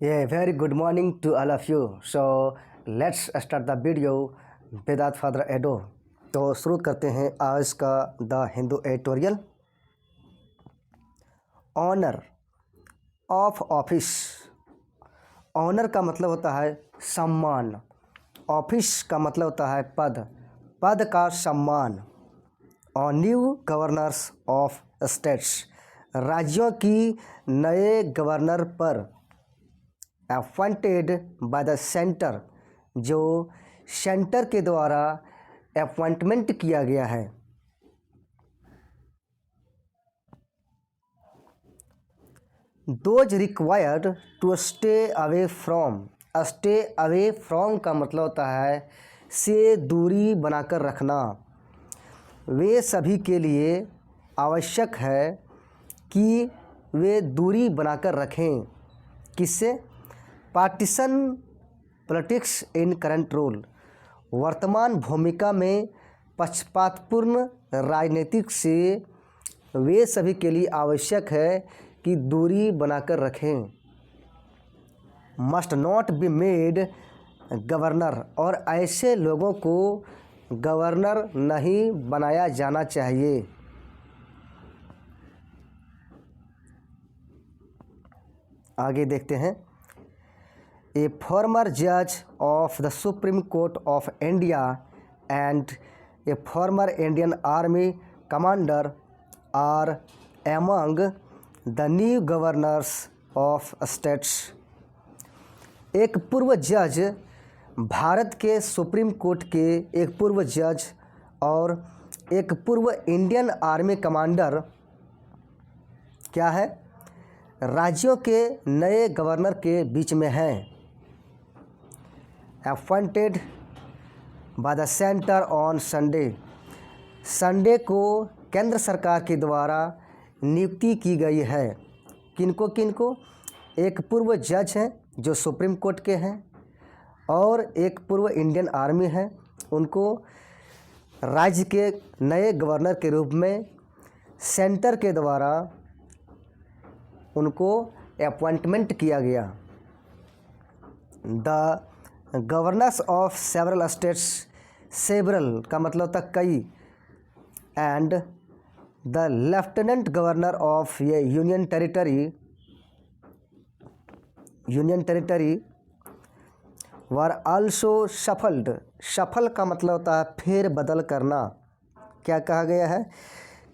Yeah, very good morning to all of you. So let's start the video without further ado. तो शुरू करते हैं आज का the Hindu editorial. Honour of office. Honour का मतलब होता है सम्मान, ऑफिस का मतलब होता है पद, पद का सम्मान। और न्यू गवर्नर्स ऑफ स्टेट्स, राज्यों की नए गवर्नर पर अपॉइंटेड बाय द सेंटर, जो सेंटर के द्वारा अपॉइंटमेंट किया गया है। Those required to stay away from, stay away from का मतलब होता है से दूरी बनाकर रखना। वे सभी के लिए आवश्यक है कि वे दूरी बनाकर रखें। किससे? Partition politics in current role, वर्तमान भूमिका में पक्षपातपूर्ण राजनीतिक से वे सभी के लिए आवश्यक है कि दूरी बनाकर रखें। Must not be made governor, और ऐसे लोगों को गवर्नर नहीं बनाया जाना चाहिए। आगे देखते हैं। ए फॉर्मर जज of the supreme court of India and A former Indian army commander are among the new governors of states. एक पूर्व जज, भारत के सुप्रीम कोर्ट के एक पूर्व जज और एक पूर्व इंडियन आर्मी कमांडर क्या है? राज्यों के नए गवर्नर के बीच में हैं। Appointed by the centre on Sunday, Sunday को केंद्र सरकार के द्वारा नियुक्ति की गई है। किनको किनको? एक पूर्व जज हैं जो सुप्रीम कोर्ट के हैं और एक पूर्व इंडियन आर्मी है, उनको राज्य के नए गवर्नर के रूप में सेंटर के द्वारा उनको अपॉइंटमेंट किया गया। The governors of several states, several का मतलब होता कई, and the lieutenant governor of ये union territory were also shuffled, shuffle का मतलब होता है फेर बदल करना। क्या कहा गया है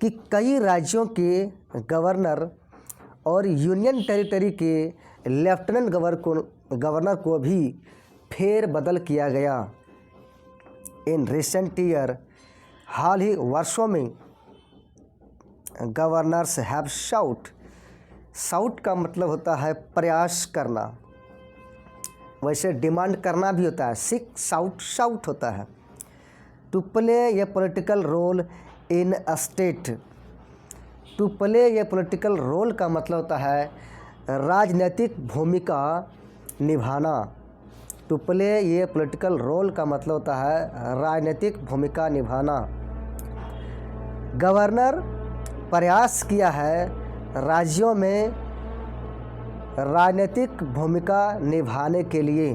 कि कई राज्यों के गवर्नर और यूनियन टेरिटरी के लेफ्टिनेंट गवर्नर को भी फेर बदल किया गया। इन रिसेंट ईयर, हाल ही वर्षों में, गवर्नर्स हैव शाउट, शाउट का मतलब होता है प्रयास करना, वैसे डिमांड करना भी होता है, सिक शाउट, शाउट होता है। To play a political role in a state, to play a political role का मतलब होता है राजनीतिक भूमिका निभाना। टू प्ले ये पॉलिटिकल रोल का मतलब होता है राजनीतिक भूमिका निभाना। गवर्नर प्रयास किया है राज्यों में राजनीतिक भूमिका निभाने के लिए,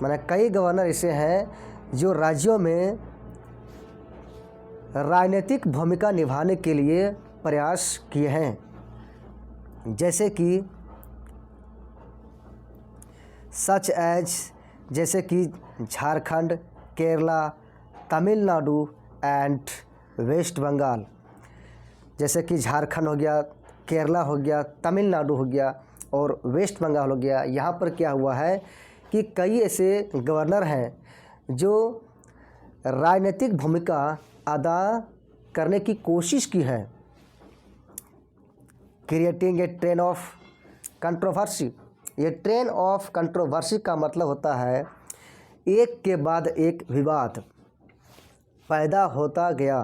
माने कई गवर्नर ऐसे हैं जो राज्यों में राजनीतिक भूमिका निभाने के लिए प्रयास किए हैं। जैसे कि सच एज, जैसे कि झारखंड, केरला, तमिलनाडु एंड वेस्ट बंगाल। जैसे कि झारखंड हो गया, केरला हो गया, तमिलनाडु हो गया और वेस्ट बंगाल हो गया। यहाँ पर क्या हुआ है कि कई ऐसे गवर्नर हैं जो राजनीतिक भूमिका अदा करने की कोशिश की है। Creating a train of controversy, ये ट्रेन ऑफ कंट्रोवर्सी का मतलब होता है एक के बाद एक विवाद पैदा होता गया।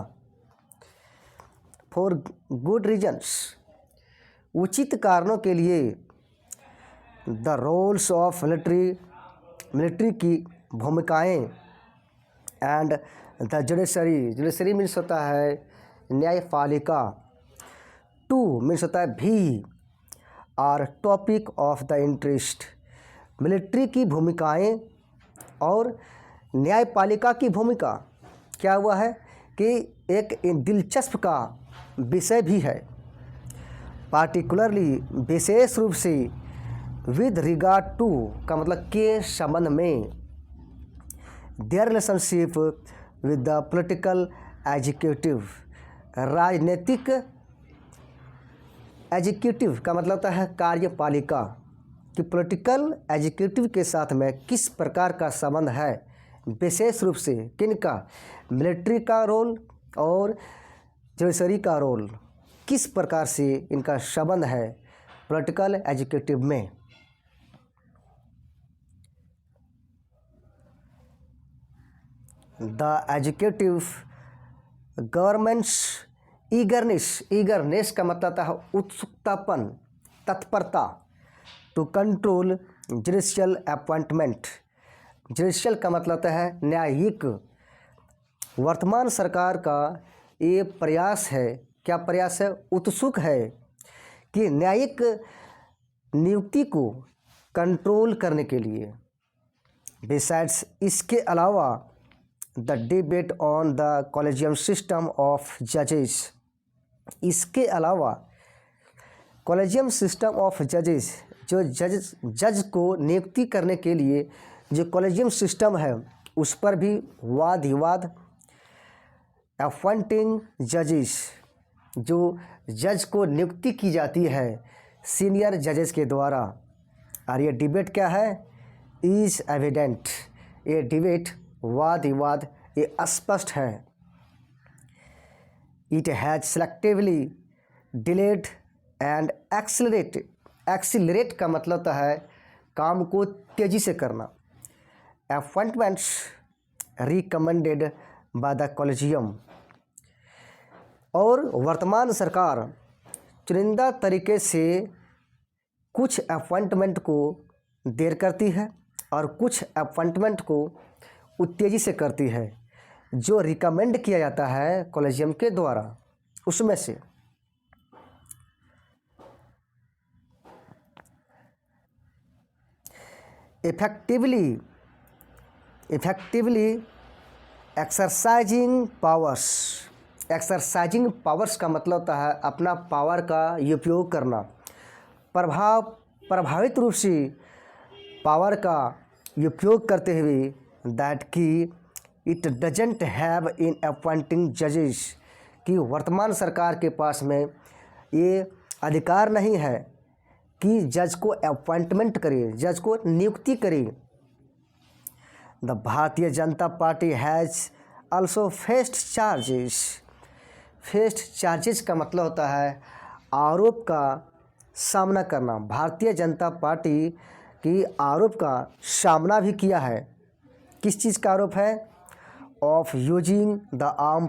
फॉर गुड रीजन्स, उचित कारणों के लिए। द रोल्स ऑफ मिलिट्री की भूमिकाएं, and the judiciary, judiciary means होता है न्यायपालिका, टू मीन्स होता है भी, our topic of the interest. Military की भूमिकाएं और न्यायपालिका की भूमिका क्या हुआ है कि एक दिलचस्प का विषय भी है, पार्टिकुलरली विशेष रूप से विद रिगार्ड टू का मतलब के संबंध में, their relationship with the political executive, राजनीतिक एग्जीक्यूटिव का मतलब होता है कार्यपालिका कि पॉलिटिकल एग्जीक्यूटिव के साथ में किस प्रकार का संबंध है, विशेष रूप से किनका, मिलिट्री का रोल और जुडिशरी का रोल, किस प्रकार से इनका संबंध है पॉलिटिकल एग्जीक्यूटिव में। द एग्जीक्यूटिव गवर्नमेंट्स ईगरनेस का मतलब है उत्सुकतापन, तत्परता, to control judicial appointment. Judicial का मतलब होता है न्यायिक। वर्तमान सरकार का ये प्रयास है, क्या प्रयास है, उत्सुक है कि न्यायिक नियुक्ति को कंट्रोल करने के लिए। बिसाइड्स इसके अलावा the debate on the collegium system of जजेस, इसके अलावा कॉलेजियम सिस्टम ऑफ जजेस, जो जज को नियुक्ति करने के लिए जो कॉलेजियम सिस्टम है उस पर भी वाद विवाद। अपॉइंटिंग जजेस, जो जज को नियुक्ति की जाती है सीनियर जजेस के द्वारा, और ये डिबेट क्या है, इज एविडेंट, ये डिबेट वाद विवाद ये स्पष्ट है। It has selectively delayed and accelerate का मतलब होता है काम को तेजी से करना। Appointments recommended by the collegium, और वर्तमान सरकार चुनिंदा तरीके से कुछ अपॉइंटमेंट को देर करती है और कुछ अपॉइंटमेंट को उत्तेजी से करती है, जो रिकमेंड किया जाता है कॉलेजियम के द्वारा। उसमें से इफेक्टिवली एक्सरसाइजिंग पावर्स का मतलब होता है अपना पावर का उपयोग करना, प्रभावित रूप से पावर का उपयोग करते हुए, दैट कि it doesn't have in appointing जजेस, कि वर्तमान सरकार के पास में ये अधिकार नहीं है कि जज को अपॉइंटमेंट करे, जज को नियुक्ति करे। The Bharatiya Janata party has also faced charges का मतलब होता है आरोप का सामना करना। भारतीय जनता पार्टी की आरोप का सामना भी किया है। किस चीज़ का आरोप है, of using the arm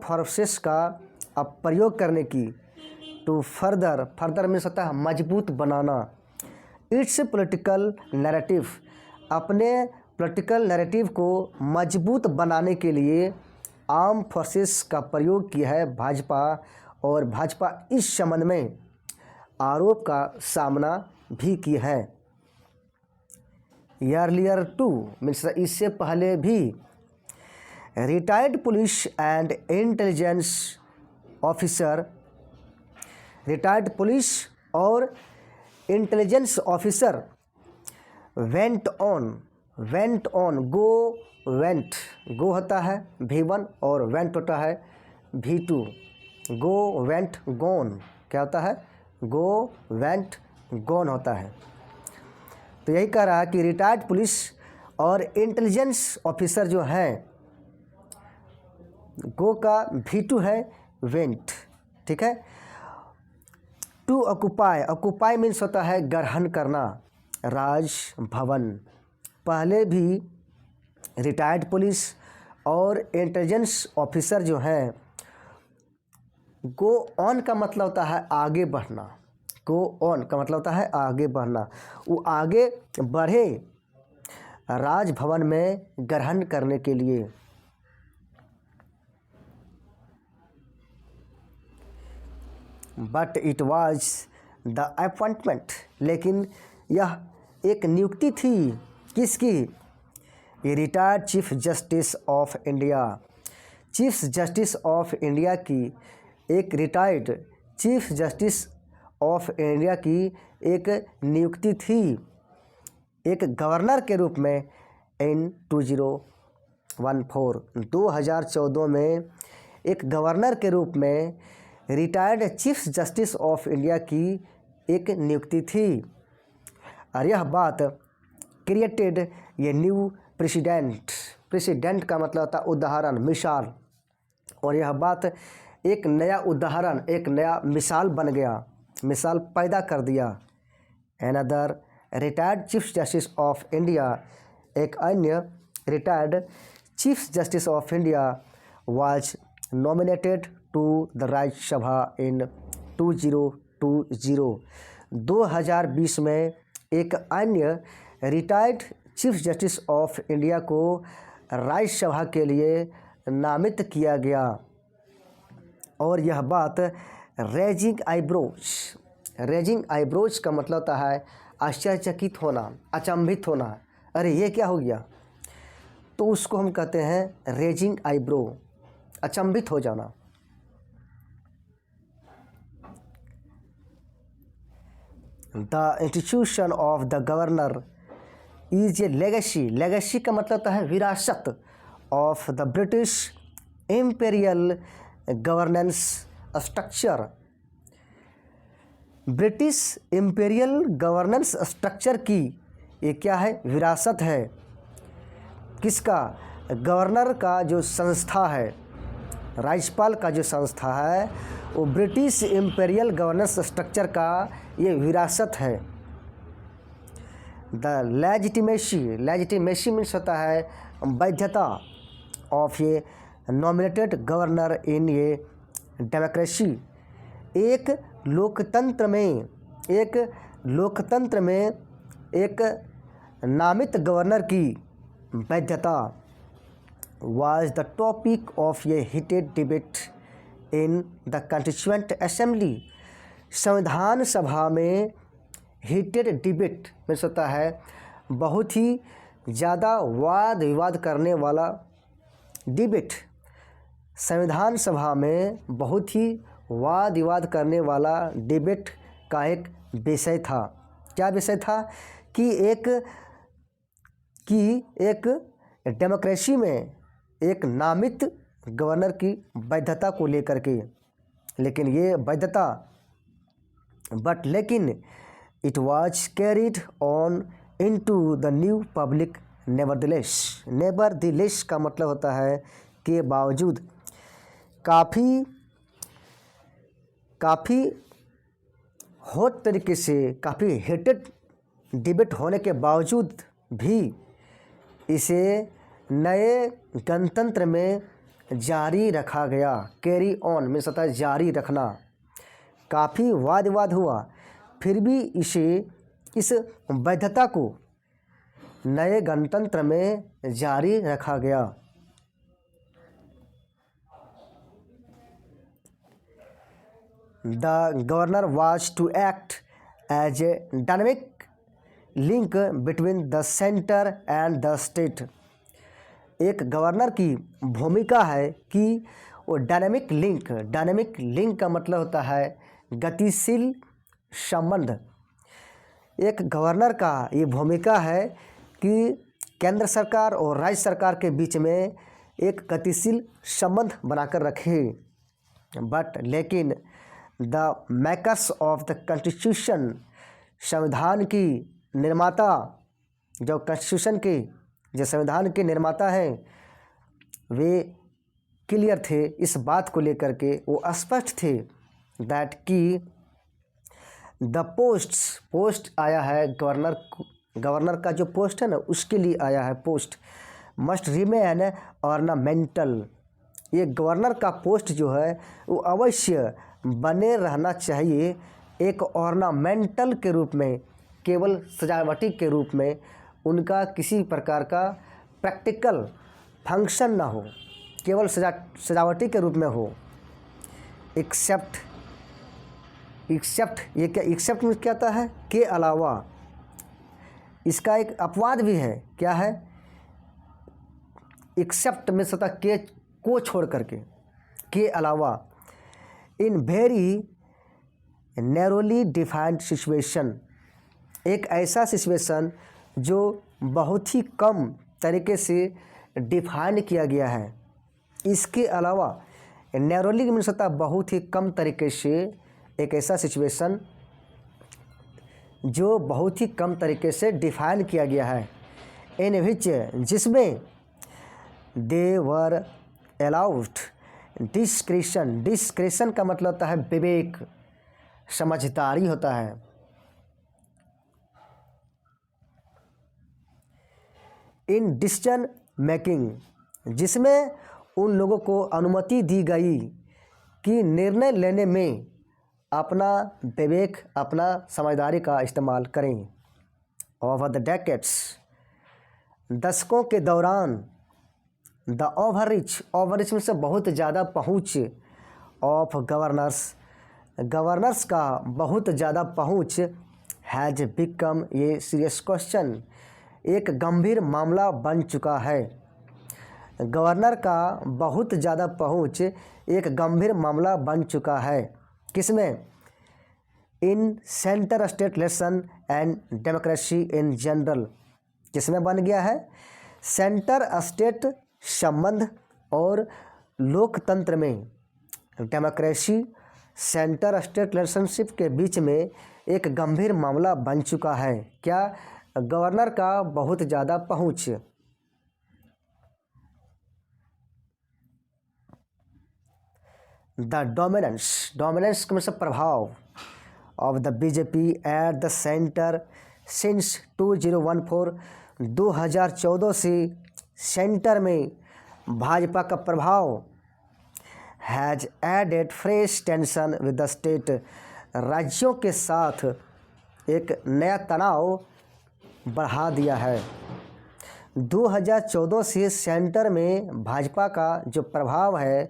forces का प्रयोग करने की, टू फर्दर मीन्स होता है मजबूत बनाना, इट्स पॉलिटिकल नैरेटिव, अपने पॉलिटिकल नैरेटिव को मजबूत बनाने के लिए आर्म फोर्सेस का प्रयोग किया है भाजपा, और भाजपा इस संबंध में आरोप का सामना भी की है। अर्लियर टू मीन्स इससे पहले भी retired police and intelligence officer, retired police और intelligence officer went on go होता है V1 और वेंट होता है V2। गो वेंट गॉन क्या होता है, गो वेंट गॉन होता है। तो यही कह रहा है कि रिटायर्ड पुलिस और इंटेलिजेंस ऑफिसर जो हैं, गो का V2 है वेंट, ठीक है। टू ऑक्यूपाई मीन्स होता है ग्रहण करना, राजभवन। पहले भी रिटायर्ड पुलिस और इंटेलिजेंस ऑफिसर जो हैं, गो ऑन का मतलब होता है आगे बढ़ना, गो ऑन का मतलब होता है आगे बढ़ना, वो आगे बढ़े राजभवन में ग्रहण करने के लिए। But it was the appointment, लेकिन यह एक नियुक्ति थी किसकी? ये retired chief justice of India, chief justice of India की, एक retired chief justice of India की एक नियुक्ति थी एक गवर्नर के रूप में इन 2014 में एक गवर्नर के रूप में retired chief justice of India की एक नियुक्ति थी। और यह बात क्रिएटेड ये न्यू प्रेसिडेंट का मतलब होता उदाहरण, मिसाल, और यह बात एक नया उदाहरण, एक नया मिसाल बन गया, मिसाल पैदा कर दिया। Another retired chief justice of India, एक अन्य retired chief justice of India was nominated to the Rajya Sabha in 2020 में एक अन्य retired chief justice of India को राज्यसभा के लिए नामित किया गया। और यह बात रेजिंग आईब्रोज का मतलब होता है आश्चर्यचकित होना, अचंभित होना, अरे ये क्या हो गया, तो उसको हम कहते हैं रेजिंग आईब्रो, अचंभित हो जाना। The institution of the governor is a legacy का मतलब होता है विरासत of the British imperial governance structure, British imperial governance structure की ये क्या है? विरासत है। किसका? गवर्नर का जो संस्था है, राज्यपाल का जो संस्था है, वो ब्रिटिश इम्पेरियल गवर्नेंस स्ट्रक्चर का ये विरासत है। द लेजिटिमेसी मीन्स होता है वैधता ऑफ ये नॉमिनेटेड गवर्नर इन ये डेमोक्रेसी, एक लोकतंत्र में एक नामित गवर्नर की वैधता वाज द टॉपिक ऑफ ये heated debate in the constituent assembly, संविधान सभा में हीटेड डिबेट में होता है बहुत ही ज़्यादा वाद विवाद करने वाला डिबेट, संविधान सभा में बहुत ही वाद विवाद करने वाला डिबेट का एक विषय था। क्या विषय था? कि एक डेमोक्रेसी में एक नामित गवर्नर की वैधता को लेकर के, लेकिन ये वैधता लेकिन it was carried on into the new public nevertheless का मतलब होता है के बावजूद, काफ़ी हॉट तरीके से, काफ़ी हीटेड डिबेट होने के बावजूद भी इसे नए गणतंत्र में जारी रखा गया। कैरी ऑन मीन्स होता है जारी रखना, काफ़ी वाद विवाद हुआ फिर भी इस वैधता को नए गणतंत्र में जारी रखा गया। The governor was to act as a dynamic link between the centre and the state, एक गवर्नर की भूमिका है कि वो डायनेमिक लिंक का मतलब होता है गतिशील संबंध। एक गवर्नर का ये भूमिका है कि केंद्र सरकार और राज्य सरकार के बीच में एक गतिशील संबंध बनाकर रखे। लेकिन the makers of the constitution, संविधान की निर्माता, जो संविधान के निर्माता हैं, वे क्लियर थे इस बात को लेकर के, वो स्पष्ट थे दैट कि द पोस्ट आया है गवर्नर का जो पोस्ट है ना, उसके लिए आया है पोस्ट, मस्ट रिमेन ऑर्नामेंटल, ये गवर्नर का पोस्ट जो है वो अवश्य बने रहना चाहिए एक ऑर्नामेंटल के रूप में, केवल सजावटी के रूप में, उनका किसी प्रकार का प्रैक्टिकल फंक्शन ना हो, केवल सजावटी के रूप में हो, एक्सेप्ट एक्सेप्ट, ये क्या एक्सेप्ट में क्या आता है? के अलावा। इसका एक अपवाद भी है, क्या है? एक्सेप्ट में सता के को छोड़ करके, के अलावा। In very narrowly defined situation, एक ऐसा सिचुएशन जो बहुत ही कम तरीके से डिफाइन किया गया है। इसके अलावा नैरोली में सता बहुत ही कम तरीके से, एक ऐसा सिचुएशन जो बहुत ही कम तरीके से डिफाइन किया गया है। इन विच, जिसमें दे वर अलाउड डिस्क्रिशन, डिस्क्रिशन का मतलब होता है विवेक, समझदारी होता है। इन डिसीजन मेकिंग, जिसमें उन लोगों को अनुमति दी गई कि निर्णय लेने में अपना विवेक, अपना समझदारी का इस्तेमाल करें। ओवर द डेकेड्स, दशकों के दौरान, द ओवररीच, ओवररीच में से बहुत ज़्यादा पहुँच, ऑफ गवर्नर्स, गवर्नर्स का बहुत ज़्यादा पहुँच, हैज बिकम ये सीरियस क्वेश्चन, एक गंभीर मामला बन चुका है। गवर्नर का बहुत ज़्यादा पहुँच एक गंभीर मामला बन चुका है। किसमें? In centre state relation and democracy in general, किसमें बन गया है? सेंटर स्टेट संबंध और लोकतंत्र में, डेमोक्रेसी सेंटर स्टेट रिलेशनशिप के बीच में एक गंभीर मामला बन चुका है। क्या? गवर्नर का बहुत ज़्यादा पहुँच। द डोमिनेंस, डोमिनेंस का मतलब प्रभाव, of the BJP at the centre since 2014, 2014 से सेंटर में भाजपा का प्रभाव, has added fresh tension with the state, राज्यों के साथ एक नया तनाव बढ़ा दिया है। 2014 से सेंटर में भाजपा का जो प्रभाव है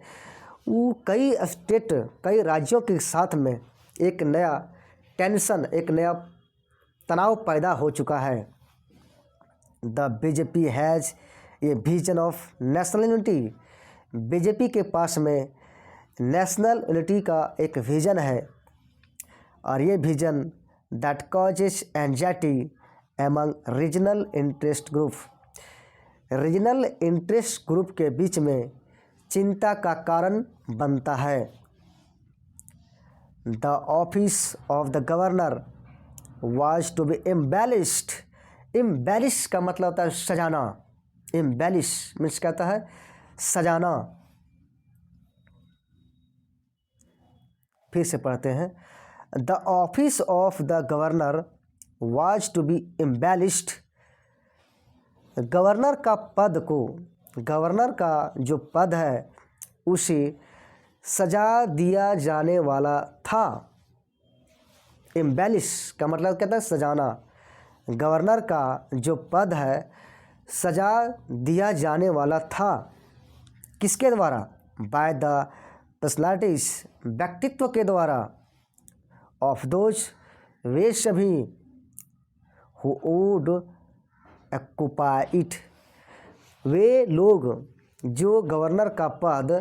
वो कई स्टेट, कई राज्यों के साथ में एक नया टेंशन, एक नया तनाव पैदा हो चुका है। The BJP has a vision of national unity, BJP के पास में नेशनल यूनिटी का एक विज़न है, और ये vision that causes anxiety among regional interest group, regional interest group के बीच में चिंता का कारण बनता है। The office of the governor was to be embellished, embellish का मतलब होता है सजाना, एम्बेलिश मीन्स कहता है सजाना। फिर से पढ़ते हैं। The office of the governor was to be embellished, governor का पद को, गवर्नर का जो पद है उसे सजा दिया जाने वाला था। एम्बेलिश का मतलब कहता है सजाना, गवर्नर का जो पद है सजा दिया जाने वाला था। किसके द्वारा? बाय द पर्सनैलिटीज, व्यक्तित्व के द्वारा, ऑफ दोज, वे सभी, हु वुड ऑक्युपाई इट, वे लोग जो गवर्नर का पद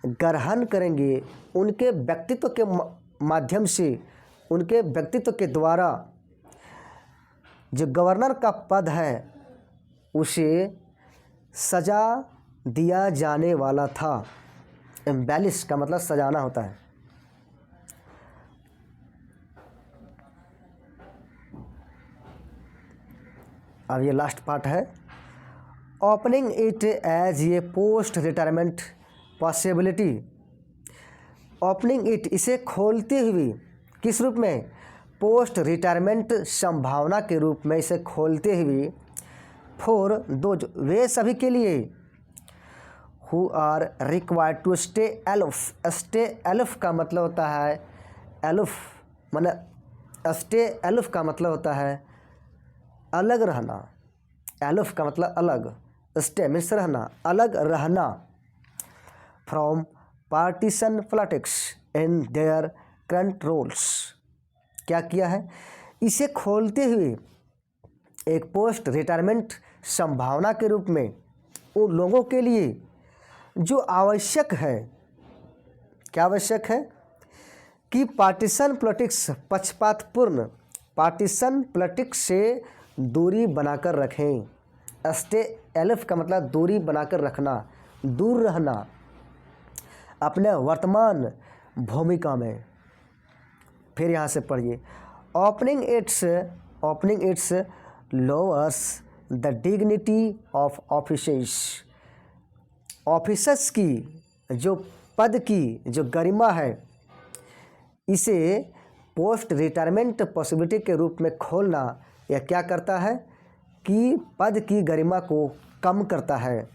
ग्रहण करेंगे, उनके व्यक्तित्व के माध्यम से, उनके व्यक्तित्व के द्वारा जो गवर्नर का पद है उसे सजा दिया जाने वाला था। एम्बेलिश का मतलब सजाना होता है। अब ये लास्ट पार्ट है। Opening it as a post retirement possibility, opening it, इसे खोलते हुए, किस रूप में? पोस्ट रिटायरमेंट संभावना के रूप में इसे खोलते हुए, फॉर दोज, वे सभी के लिए, who are required to stay aloof, stay aloof का मतलब होता है एलफ, मतलब स्टे एलफ का मतलब होता है अलग रहना, एलफ का मतलब अलग, स्टे मीन्स रहना, अलग रहना, from partition politics in their current roles, क्या किया है, इसे खोलते हुए एक पोस्ट रिटायरमेंट संभावना के रूप में उन लोगों के लिए जो आवश्यक है, क्या आवश्यक है कि पार्टीशन पॉलिटिक्स, पक्षपातपूर्ण पार्टीशन पॉलिटिक्स से दूरी बनाकर रखें। स्टे एलिफ का मतलब दूरी बनाकर रखना, दूर रहना अपने वर्तमान भूमिका में। फिर यहाँ से पढ़िए, opening it's lowers the dignity of officers की जो पद की जो गरिमा है, इसे पोस्ट रिटायरमेंट पॉसिबिलिटी के रूप में खोलना यह क्या करता है कि पद की गरिमा को कम करता है।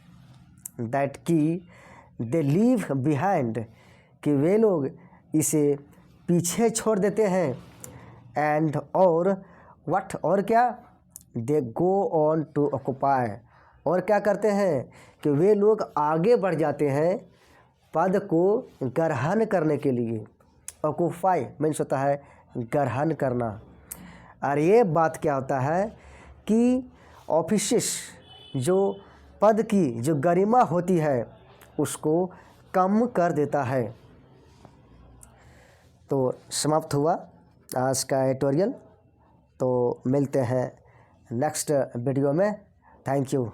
दैट की दे लीव बिहाइंड, कि वे लोग इसे पीछे छोड़ देते हैं। एंड और व्हाट, और क्या, दे गो ऑन टू ऑक्यूपाई, और क्या करते हैं कि वे लोग आगे बढ़ जाते हैं पद को ग्रहण करने के लिए। ऑक्यूपाई मीन्स होता है ग्रहण करना। और ये बात क्या होता है कि ऑफिसेस जो पद की जो गरिमा होती है उसको कम कर देता है। तो समाप्त हुआ आज का ट्यूटोरियल। तो मिलते हैं नेक्स्ट वीडियो में। Thank you.